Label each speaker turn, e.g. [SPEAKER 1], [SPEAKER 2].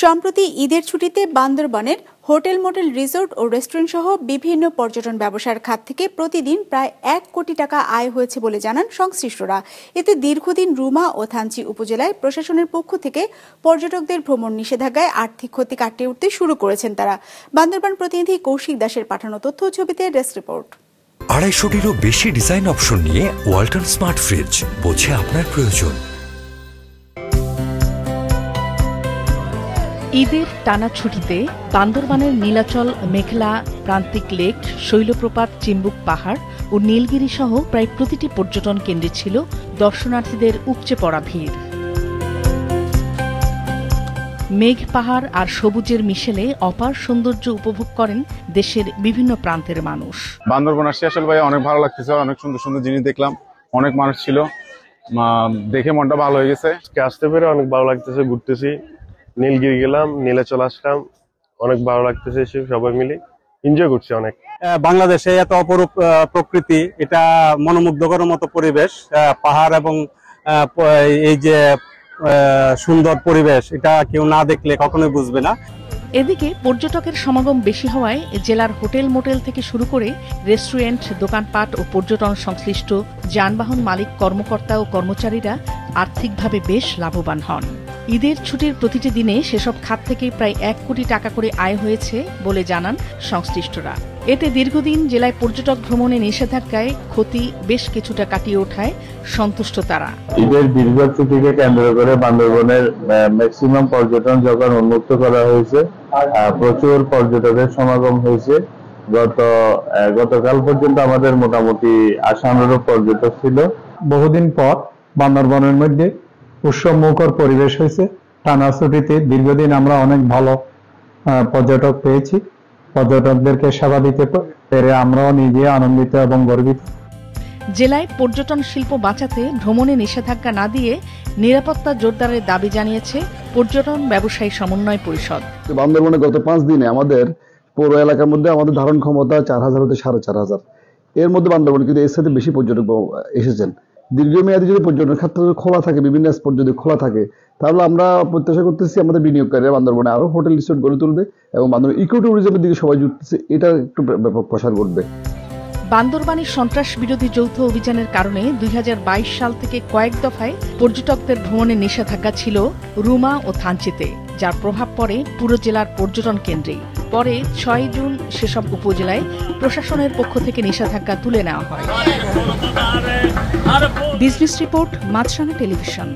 [SPEAKER 1] সম্প্রতি ঈদের ছুটিতে বান্দরবানের হোটেল মোটেল রিসোর্ট ও রেস্টুরেন্ট সহ বিভিন্ন পর্যটন ব্যবসার খাত থেকে প্রতিদিন প্রায় ১ কোটি টাকা আয় হয়েছে বলে জানান সংশ্লিষ্টরা। এতে দীর্ঘদিন রুমা ও থানচি উপজেলায় প্রশাসনের পক্ষ থেকে পর্যটকদের ভ্রমণ নিষেধাজ্ঞায় আর্থিক ক্ষতি কাটিয়ে উঠতে শুরু করেছেন তারা। বান্দরবান প্রতিনিধি কৌশিক দাসের পাঠানো তথ্য ছবিতে ডেস্ক রিপোর্ট।
[SPEAKER 2] ২৫০টিরও বেশি ডিজাইন অপশন নিয়ে ওয়ালটন স্মার্ট ফ্রিজ, বোঝে আপনার প্রয়োজন।
[SPEAKER 3] ঈদের টানা ছুটিতে বান্দরবানের নীলাচল, মেঘলা, প্রান্তিক লেক, শৈলপ্রপাত, চিম্বুক পাহাড় ও নীলগিরি সহ প্রায় প্রতিটি পর্যটন কেন্দ্রে ছিল দর্শনার্থীদের উপচে পড়া ভিড়। মেঘ, পাহাড় আর সবুজের মিশেলে অপার সৌন্দর্য উপভোগ করেন দেশের বিভিন্ন প্রান্তের মানুষ।
[SPEAKER 4] বান্দরবান আসছি আসলে ভাই অনেক ভালো লাগতেছে, অনেক সুন্দর সুন্দর জিনিস দেখলাম, অনেক মানুষ ছিল, দেখে মনটা ভালো হয়ে গেছে।
[SPEAKER 5] আসতে পেরে অনেক ভালো লাগতেছে, ঘুরতেছি, নীলগিরি গেলাম, নীলাচল আসলাম, অনেক ভালো লাগতেছে, সবাই মিলে এনজয় করছি অনেক।
[SPEAKER 6] বাংলাদেশে এত অপরূপ প্রকৃতি, এটা মনোমুগ্ধকর মতো পরিবেশ, পাহাড় এবং এই যে সুন্দর পরিবেশ, এটা কেউ না দেখলে কখনোই বুঝবে না।
[SPEAKER 3] এদিকে পর্যটকের সমাগম বেশি হওয়ায় জেলার হোটেল মোটেল থেকে শুরু করে রেস্টুরেন্ট, দোকানপাট ও পর্যটন সংশ্লিষ্ট যানবাহন মালিক, কর্মকর্তা ও কর্মচারীরা আর্থিকভাবে বেশ লাভবান হন। ঈদের ছুটির প্রতিটি দিনে সেসব খাত থেকে প্রায় ১ কোটি টাকা করে আয় হয়েছে বলে জানান সংশ্লিষ্টরা। এতে দীর্ঘদিন জেলায় পর্যটক ভ্রমণে নিষেধাজ্ঞায় ক্ষতি বেশ কিছুটা কাটিয়ে ওঠায় সন্তুষ্ট তারা।
[SPEAKER 7] ঈদের দীর্ঘ ছুটিকে কেন্দ্র করে বান্দরবানের ম্যাক্সিমাম পর্যটন যখন উন্মুক্ত করা হয়েছে, প্রচুর পর্যটকের সমাগম হয়েছে। গতকাল পর্যন্ত আমাদের মোটামুটি আশানুরূপ পর্যটক ছিল।
[SPEAKER 8] বহুদিন পর বান্দরবানের মধ্যে উৎসবমুখর পরিবেশ হয়েছে। টানা ছুটিতে দীর্ঘদিন আমরা অনেক ভালো পর্যটক পেয়েছি। পর্যটকদেরকে সেবা দিতে পেরে আমরাও নিজে আনন্দিত এবং গর্বিত।
[SPEAKER 3] জেলায় পর্যটন শিল্প বাঁচাতে ভ্রমণে নিষেধাজ্ঞা না দিয়ে নিরাপত্তা জোরদারের দাবি জানিয়েছে পর্যটন ব্যবসায়ী সমন্বয় পরিষদ।
[SPEAKER 9] বান্দরবানে গত 5 দিনে আমাদের পৌর এলাকার মধ্যে আমাদের ধারণ ক্ষমতা 4000 হতে 4500। এর মধ্যে বান্দরবানে কিন্তু এর সাথে বেশি পর্যটক এসেছেন। দীর্ঘমেয়াদী যদি পর্যটন ক্ষেত্র খোলা থাকে, বিভিন্ন স্পট যদি খোলা থাকে, তাহলে আমরা প্রত্যাশা করতেছি আমাদের বিনিয়োগকারীরা বান্দরবানে আরো হোটেল রিসোর্ট গড়ে তুলবে এবং বান্দরবান ইকো ট্যুরিজমের দিকে সবাই জুটতেছে, এটা একটু ব্যাপক প্রসার ঘটবে।
[SPEAKER 3] বান্দরবানে সন্ত্রাস বিরোধী যৌথ অভিযানের কারণে 2022 সাল থেকে কয়েক দফায় পর্যটকদের ভ্রমণের নিষেধাজ্ঞা ছিল রুমা ও থানচিতে, যার প্রভাব পড়ে পুরো জেলার পর্যটন কেন্দ্রেই। পরে 6 জুন সেসব উপজেলায় প্রশাসনের পক্ষ থেকে নিষেধাজ্ঞা তুলে নেওয়া হয়। বিজনেস রিপোর্ট, মাছরাঙা টেলিভিশন।